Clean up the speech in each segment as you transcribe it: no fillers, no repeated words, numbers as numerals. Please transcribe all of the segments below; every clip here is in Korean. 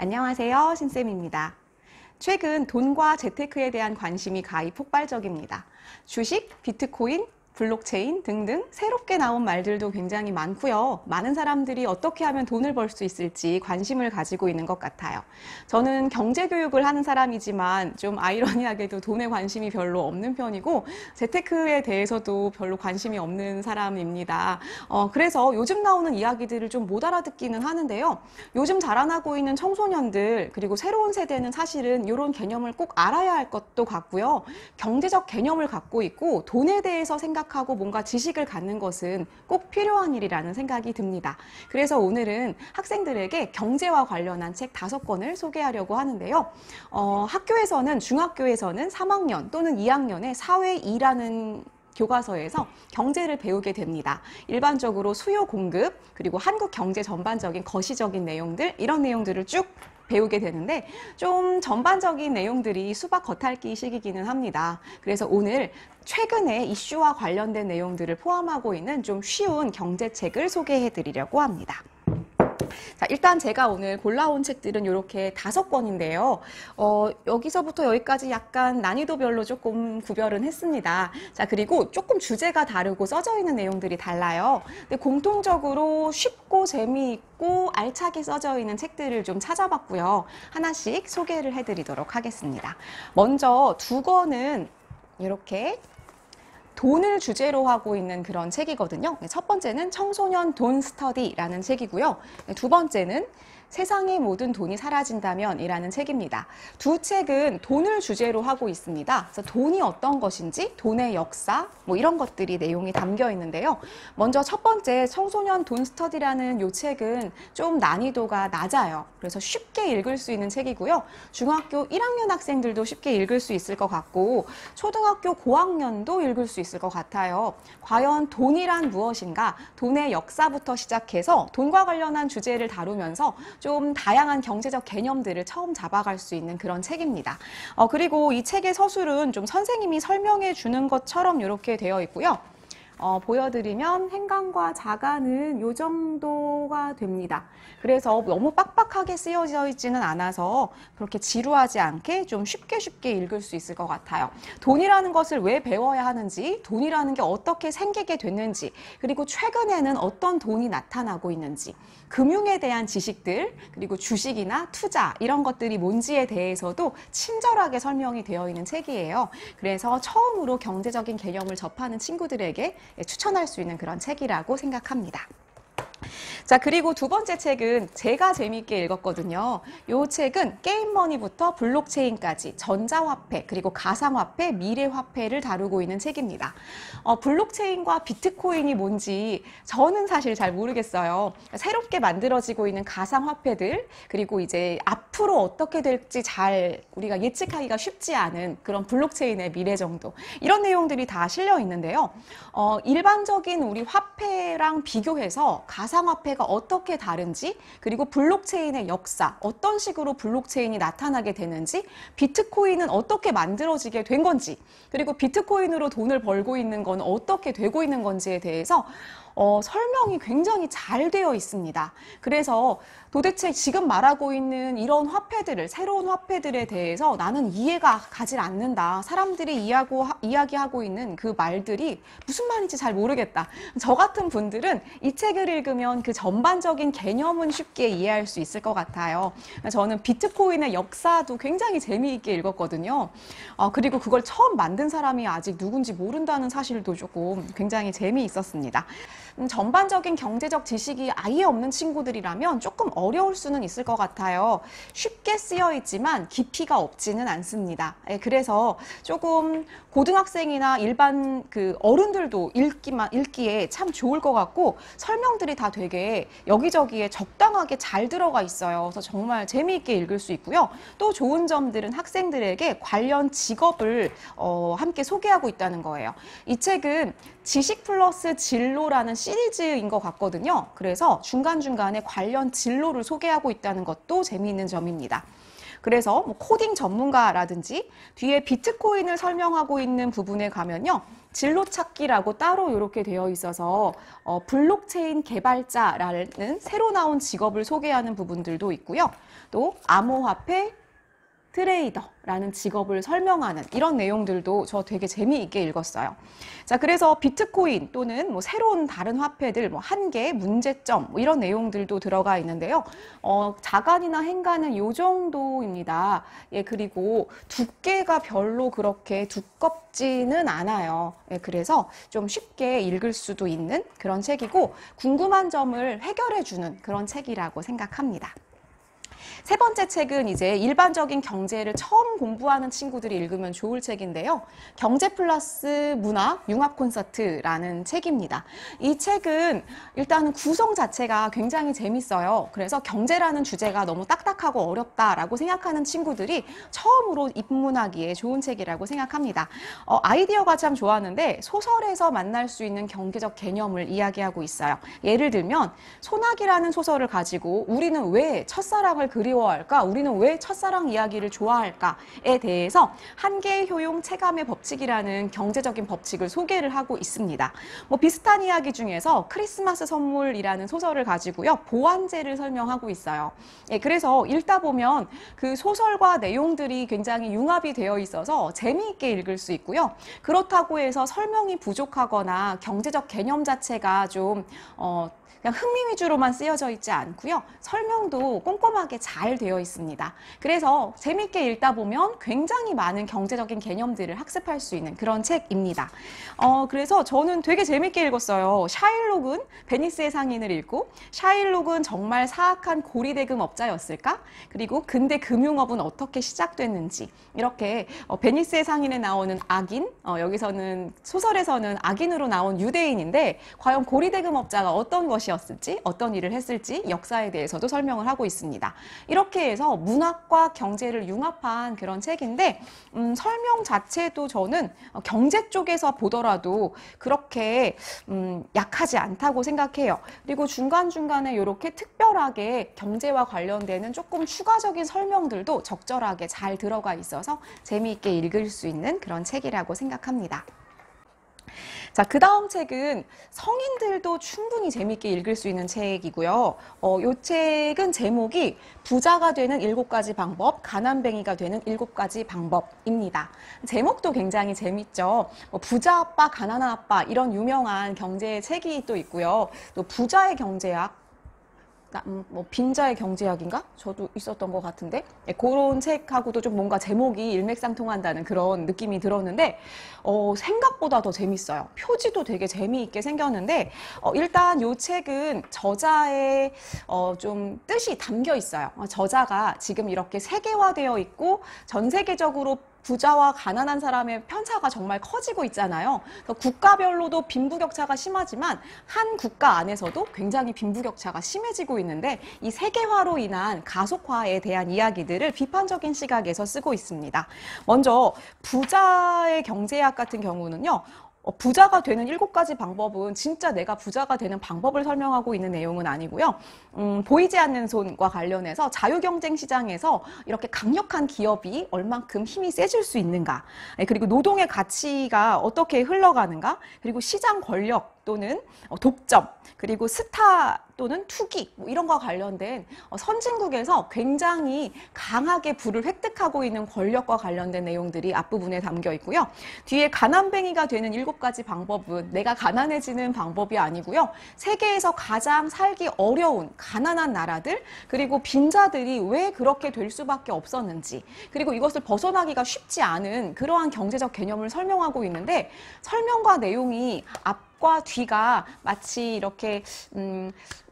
안녕하세요, 신쌤입니다. 최근 돈과 재테크에 대한 관심이 가히 폭발적입니다. 주식, 비트코인, 블록체인 등등 새롭게 나온 말들도 굉장히 많고요. 많은 사람들이 어떻게 하면 돈을 벌 수 있을지 관심을 가지고 있는 것 같아요. 저는 경제교육을 하는 사람이지만 좀 아이러니하게도 돈에 관심이 별로 없는 편이고 재테크에 대해서도 별로 관심이 없는 사람입니다. 그래서 요즘 나오는 이야기들을 좀 못 알아듣기는 하는데요. 요즘 자라나고 있는 청소년들 그리고 새로운 세대는 사실은 이런 개념을 꼭 알아야 할 것도 같고요. 경제적 개념을 갖고 있고 돈에 대해서 생각하고 뭔가 지식을 갖는 것은 꼭 필요한 일이라는 생각이 듭니다. 그래서 오늘은 학생들에게 경제와 관련한 책 5권을 소개하려고 하는데요. 학교에서는 중학교에서는 3학년 또는 2학년에 사회 2라는 교과서에서 경제를 배우게 됩니다. 일반적으로 수요 공급 그리고 한국 경제 전반적인 거시적인 내용들 이런 내용들을 쭉 배우게 되는데 좀 전반적인 내용들이 수박 겉핥기식이기는 합니다. 그래서 오늘 최근에 이슈와 관련된 내용들을 포함하고 있는 좀 쉬운 경제책을 소개해 드리려고 합니다. 자, 일단 제가 오늘 골라온 책들은 이렇게 5권인데요. 여기서부터 여기까지 약간 난이도별로 조금 구별은 했습니다. 자, 그리고 조금 주제가 다르고 써져 있는 내용들이 달라요. 근데 공통적으로 쉽고 재미있고 알차게 써져 있는 책들을 좀 찾아봤고요. 하나씩 소개를 해드리도록 하겠습니다. 먼저 2권은 이렇게 돈을 주제로 하고 있는 그런 책이거든요. 첫 번째는 청소년 돈 스터디라는 책이고요. 두 번째는 세상의 모든 돈이 사라진다면 이라는 책입니다. 두 책은 돈을 주제로 하고 있습니다. 그래서 돈이 어떤 것인지, 돈의 역사, 이런 것들이 내용이 담겨 있는데요. 먼저 첫 번째 청소년 돈 스터디라는 이 책은 좀 난이도가 낮아요. 그래서 쉽게 읽을 수 있는 책이고요. 중학교 1학년 학생들도 쉽게 읽을 수 있을 것 같고 초등학교 고학년도 읽을 수 있을 것 같아요. 과연 돈이란 무엇인가? 돈의 역사부터 시작해서 돈과 관련한 주제를 다루면서 좀 다양한 경제적 개념들을 처음 잡아갈 수 있는 그런 책입니다. 그리고 이 책의 서술은 좀 선생님이 설명해 주는 것처럼 이렇게 되어 있고요. 보여드리면 행간과 자간은 이 정도가 됩니다. 그래서 너무 빡빡하게 쓰여져 있지는 않아서 그렇게 지루하지 않게 좀 쉽게 읽을 수 있을 것 같아요. 돈이라는 것을 왜 배워야 하는지, 돈이라는 게 어떻게 생기게 됐는지, 그리고 최근에는 어떤 돈이 나타나고 있는지, 금융에 대한 지식들, 그리고 주식이나 투자 이런 것들이 뭔지에 대해서도 친절하게 설명이 되어 있는 책이에요. 그래서 처음으로 경제적인 개념을 접하는 친구들에게 추천할 수 있는 그런 책이라고 생각합니다. 자, 그리고 두 번째 책은 제가 재미있게 읽었거든요. 이 책은 게임머니부터 블록체인까지 전자화폐 그리고 가상화폐, 미래화폐를 다루고 있는 책입니다. 블록체인과 비트코인이 뭔지 저는 사실 잘 모르겠어요. 새롭게 만들어지고 있는 가상화폐들 그리고 이제 앞으로 어떻게 될지 잘 우리가 예측하기가 쉽지 않은 그런 블록체인의 미래 정도 이런 내용들이 다 실려 있는데요. 일반적인 우리 화폐랑 비교해서 가상화폐가 어떻게 다른지 그리고 블록체인의 역사, 어떤 식으로 블록체인이 나타나게 되는지 비트코인은 어떻게 만들어지게 된 건지 그리고 비트코인으로 돈을 벌고 있는 건 어떻게 되고 있는 건지에 대해서 설명이 굉장히 잘 되어 있습니다. 그래서 도대체 지금 말하고 있는 이런 화폐들을, 새로운 화폐들에 대해서 나는 이해가 가질 않는다. 사람들이 이야기하고 있는 그 말들이 무슨 말인지 잘 모르겠다. 저 같은 분들은 이 책을 읽으면 그 전반적인 개념은 쉽게 이해할 수 있을 것 같아요. 저는 비트코인의 역사도 굉장히 재미있게 읽었거든요. 그리고 그걸 처음 만든 사람이 아직 누군지 모른다는 사실도 조금 굉장히 재미있었습니다. 전반적인 경제적 지식이 아예 없는 친구들이라면 조금 어려울 수는 있을 것 같아요. 쉽게 쓰여 있지만 깊이가 없지는 않습니다. 그래서 조금 고등학생이나 일반 어른들도 읽기에 참 좋을 것 같고 설명들이 다 되게 여기저기에 적당하게 잘 들어가 있어요. 그래서 정말 재미있게 읽을 수 있고요. 또 좋은 점들은 학생들에게 관련 직업을 함께 소개하고 있다는 거예요. 이 책은 지식 플러스 진로라는 시리즈인 것 같거든요. 그래서 중간중간에 관련 진로를 소개하고 있다는 것도 재미있는 점입니다. 그래서 뭐 코딩 전문가라든지 뒤에 비트코인을 설명하고 있는 부분에 가면요. 진로 찾기라고 따로 이렇게 되어 있어서 블록체인 개발자라는 새로 나온 직업을 소개하는 부분들도 있고요. 또 암호화폐 트레이더라는 직업을 설명하는 이런 내용들도 저 되게 재미있게 읽었어요. 자, 그래서 비트코인 또는 뭐 새로운 다른 화폐들, 뭐 한계, 문제점 뭐 이런 내용들도 들어가 있는데요. 자간이나 행간은 요 정도입니다. 예, 그리고 두께가 별로 그렇게 두껍지는 않아요. 예, 그래서 좀 쉽게 읽을 수도 있는 그런 책이고 궁금한 점을 해결해주는 그런 책이라고 생각합니다. 세 번째 책은 이제 일반적인 경제를 처음 공부하는 친구들이 읽으면 좋을 책인데요. 경제 플러스 문화 융합 콘서트라는 책입니다. 이 책은 일단은 구성 자체가 굉장히 재밌어요. 그래서 경제라는 주제가 너무 딱딱하고 어렵다라고 생각하는 친구들이 처음으로 입문하기에 좋은 책이라고 생각합니다. 아이디어가 참 좋았는데 소설에서 만날 수 있는 경제적 개념을 이야기하고 있어요. 예를 들면 소나기라는 소설을 가지고 우리는 왜 첫사랑을 그리워할까? 우리는 왜 첫사랑 이야기를 좋아할까?에 대해서 한계의 효용 체감의 법칙이라는 경제적인 법칙을 소개를 하고 있습니다. 뭐 비슷한 이야기 중에서 크리스마스 선물이라는 소설을 가지고요. 보완제를 설명하고 있어요. 예, 그래서 읽다 보면 그 소설과 내용들이 굉장히 융합이 되어 있어서 재미있게 읽을 수 있고요. 그렇다고 해서 설명이 부족하거나 경제적 개념 자체가 좀 그냥 흥미 위주로만 쓰여져 있지 않고요. 설명도 꼼꼼하게 잘 되어 있습니다. 그래서 재밌게 읽다 보면 굉장히 많은 경제적인 개념들을 학습할 수 있는 그런 책입니다. 그래서 저는 되게 재밌게 읽었어요. 샤일록은 베니스의 상인을 읽고 샤일록은 정말 사악한 고리대금 업자였을까? 그리고 근대 금융업은 어떻게 시작됐는지 이렇게 베니스의 상인에 나오는 악인, 여기서는 소설에서는 악인으로 나온 유대인인데 과연 고리대금 업자가 어떤 것이었을지 어떤 일을 했을지 역사에 대해서도 설명을 하고 있습니다. 이렇게 해서 문학과 경제를 융합한 그런 책인데 설명 자체도 저는 경제 쪽에서 보더라도 그렇게 약하지 않다고 생각해요. 그리고 중간중간에 이렇게 특별하게 경제와 관련되는 조금 추가적인 설명들도 적절하게 잘 들어가 있어서 재미있게 읽을 수 있는 그런 책이라고 생각합니다. 자, 그 다음 책은 성인들도 충분히 재밌게 읽을 수 있는 책이고요. 이 책은 제목이 부자가 되는 7가지 방법, 가난뱅이가 되는 7가지 방법입니다. 제목도 굉장히 재밌죠. 부자 아빠, 가난한 아빠 이런 유명한 경제 책이 또 있고요. 또 부자의 경제학, 뭐 빈자의 경제학인가? 저도 있었던 것 같은데 그런 책하고도 좀 뭔가 제목이 일맥상통한다는 그런 느낌이 들었는데 생각보다 더 재밌어요. 표지도 되게 재미있게 생겼는데 일단 이 책은 저자의 좀 뜻이 담겨 있어요. 저자가 지금 이렇게 세계화되어 있고 전 세계적으로 부자와 가난한 사람의 편차가 정말 커지고 있잖아요. 국가별로도 빈부격차가 심하지만 한 국가 안에서도 굉장히 빈부격차가 심해지고 있는데 이 세계화로 인한 가속화에 대한 이야기들을 비판적인 시각에서 쓰고 있습니다. 먼저 부자의 경제학 같은 경우는요. 부자가 되는 7가지 방법은 진짜 내가 부자가 되는 방법을 설명하고 있는 내용은 아니고요. 보이지 않는 손과 관련해서 자유경쟁 시장에서 이렇게 강력한 기업이 얼만큼 힘이 세질 수 있는가, 그리고 노동의 가치가 어떻게 흘러가는가, 그리고 시장 권력 또는 독점, 그리고 스타 또는 투기 뭐 이런 거와 관련된 선진국에서 굉장히 강하게 부를 획득하고 있는 권력과 관련된 내용들이 앞부분에 담겨 있고요. 뒤에 가난뱅이가 되는 7가지 방법은 내가 가난해지는 방법이 아니고요. 세계에서 가장 살기 어려운 가난한 나라들, 그리고 빈자들이 왜 그렇게 될 수밖에 없었는지, 그리고 이것을 벗어나기가 쉽지 않은 그러한 경제적 개념을 설명하고 있는데 설명과 내용이 과 뒤가 마치 이렇게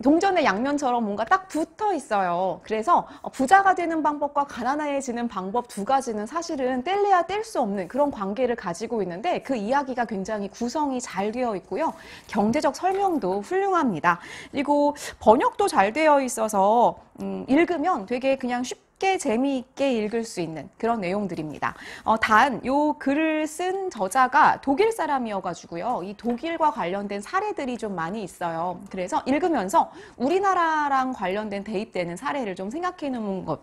동전의 양면처럼 뭔가 딱 붙어 있어요. 그래서 부자가 되는 방법과 가난해지는 방법 2가지는 사실은 뗄래야 뗄 수 없는 그런 관계를 가지고 있는데 그 이야기가 굉장히 구성이 잘 되어 있고요. 경제적 설명도 훌륭합니다. 그리고 번역도 잘 되어 있어서 읽으면 되게 그냥 쉽게 쉽게 재미있게 읽을 수 있는 그런 내용들입니다. 단, 요 글을 쓴 저자가 독일 사람이어가지고요. 이 독일과 관련된 사례들이 좀 많이 있어요. 그래서 읽으면서 우리나라랑 관련된 대입되는 사례를 좀 생각해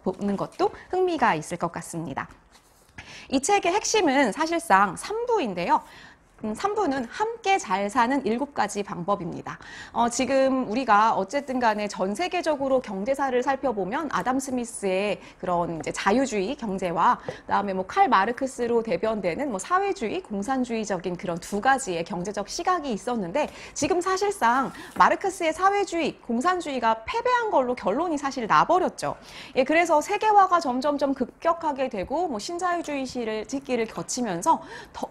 보는 것도 흥미가 있을 것 같습니다. 이 책의 핵심은 사실상 3부인데요. 3부는 함께 잘 사는 7가지 방법입니다. 지금 우리가 어쨌든 간에 전 세계적으로 경제사를 살펴보면 아담 스미스의 그런 이제 자유주의 경제와 그다음에 뭐 칼 마르크스로 대변되는 뭐 사회주의, 공산주의적인 그런 2가지의 경제적 시각이 있었는데 지금 사실상 마르크스의 사회주의, 공산주의가 패배한 걸로 결론이 사실 나버렸죠. 예, 그래서 세계화가 점점점 급격하게 되고 뭐 신자유주의 시기를 거치면서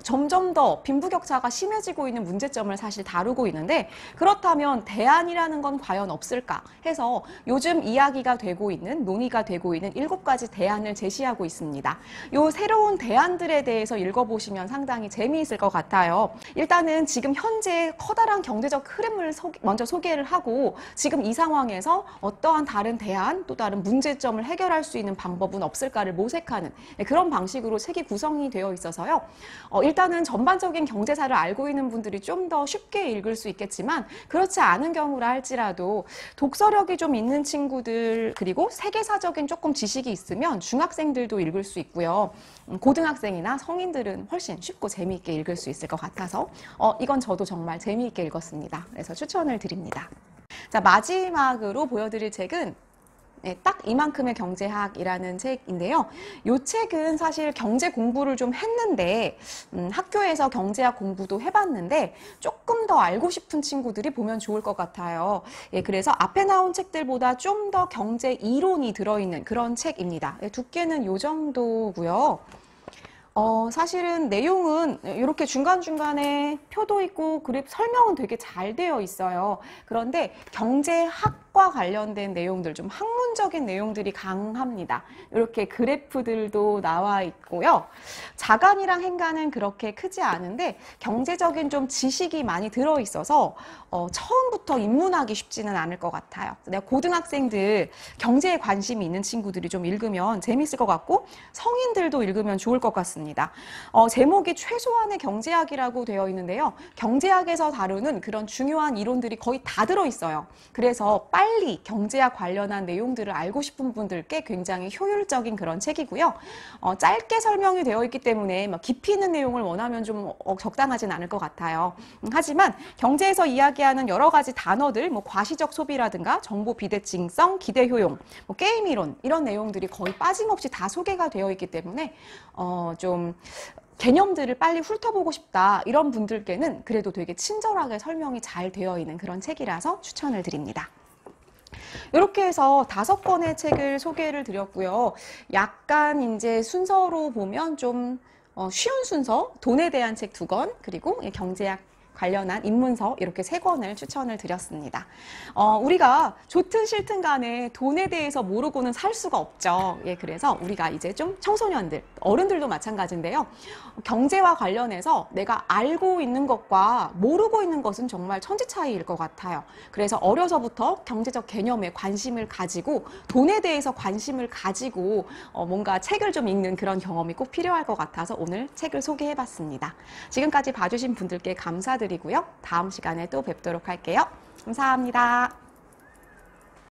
점점 더 빈부격차가 심해지고 있는 문제점을 사실 다루고 있는데 그렇다면 대안이라는 건 과연 없을까 해서 요즘 이야기가 되고 있는 논의가 되고 있는 7가지 대안을 제시하고 있습니다. 요 새로운 대안들에 대해서 읽어보시면 상당히 재미있을 것 같아요. 일단은 지금 현재 커다란 경제적 흐름을 먼저 소개를 하고 지금 이 상황에서 어떠한 다른 대안 또 다른 문제점을 해결할 수 있는 방법은 없을까를 모색하는 그런 방식으로 책이 구성이 되어 있어서요. 일단은 전반적인 경제사를 알고 있는 분들이 좀 더 쉽게 읽을 수 있겠지만 그렇지 않은 경우라 할지라도 독서력이 좀 있는 친구들 그리고 세계사적인 조금 지식이 있으면 중학생들도 읽을 수 있고요. 고등학생이나 성인들은 훨씬 쉽고 재미있게 읽을 수 있을 것 같아서 이건 저도 정말 재미있게 읽었습니다. 그래서 추천을 드립니다. 자, 마지막으로 보여드릴 책은 네, 딱 이만큼의 경제학이라는 책인데요. 이 책은 사실 경제 공부를 좀 했는데 학교에서 경제학 공부도 해봤는데 조금 더 알고 싶은 친구들이 보면 좋을 것 같아요. 예, 그래서 앞에 나온 책들보다 좀 더 경제 이론이 들어있는 그런 책입니다. 예, 두께는 이 정도고요. 사실은 내용은 이렇게 중간중간에 표도 있고 그래프 설명은 되게 잘 되어 있어요. 그런데 경제학과 관련된 내용들, 좀 학문적인 내용들이 강합니다. 이렇게 그래프들도 나와 있고요. 자간이랑 행간은 그렇게 크지 않은데 경제적인 좀 지식이 많이 들어있어서 처음부터 입문하기 쉽지는 않을 것 같아요. 내가 고등학생들, 경제에 관심이 있는 친구들이 좀 읽으면 재밌을 것 같고 성인들도 읽으면 좋을 것 같습니다. 제목이 최소한의 경제학이라고 되어 있는데요. 경제학에서 다루는 그런 중요한 이론들이 거의 다 들어있어요. 그래서 빨리 경제학 관련한 내용들을 알고 싶은 분들께 굉장히 효율적인 그런 책이고요. 짧게 설명이 되어 있기 때문에 막 깊이 있는 내용을 원하면 좀 적당하진 않을 것 같아요. 하지만 경제에서 이야기하는 여러 가지 단어들, 뭐 과시적 소비라든가 정보 비대칭성, 기대 효용, 뭐 게임 이론 이런 내용들이 거의 빠짐없이 다 소개가 되어 있기 때문에 좀 개념들을 빨리 훑어보고 싶다 이런 분들께는 그래도 되게 친절하게 설명이 잘 되어 있는 그런 책이라서 추천을 드립니다. 이렇게 해서 5권의 책을 소개를 드렸고요. 약간 이제 순서로 보면 좀 쉬운 순서, 돈에 대한 책 2권, 그리고 경제학 관련한 입문서 이렇게 3권을 추천을 드렸습니다. 우리가 좋든 싫든 간에 돈에 대해서 모르고는 살 수가 없죠. 예, 그래서 우리가 이제 좀 청소년들, 어른들도 마찬가지인데요. 경제와 관련해서 내가 알고 있는 것과 모르고 있는 것은 정말 천지 차이일 것 같아요. 그래서 어려서부터 경제적 개념에 관심을 가지고 돈에 대해서 관심을 가지고 뭔가 책을 좀 읽는 그런 경험이 꼭 필요할 것 같아서 오늘 책을 소개해봤습니다. 지금까지 봐주신 분들께 감사드리고요. 다음 시간에 또 뵙도록 할게요. 감사합니다.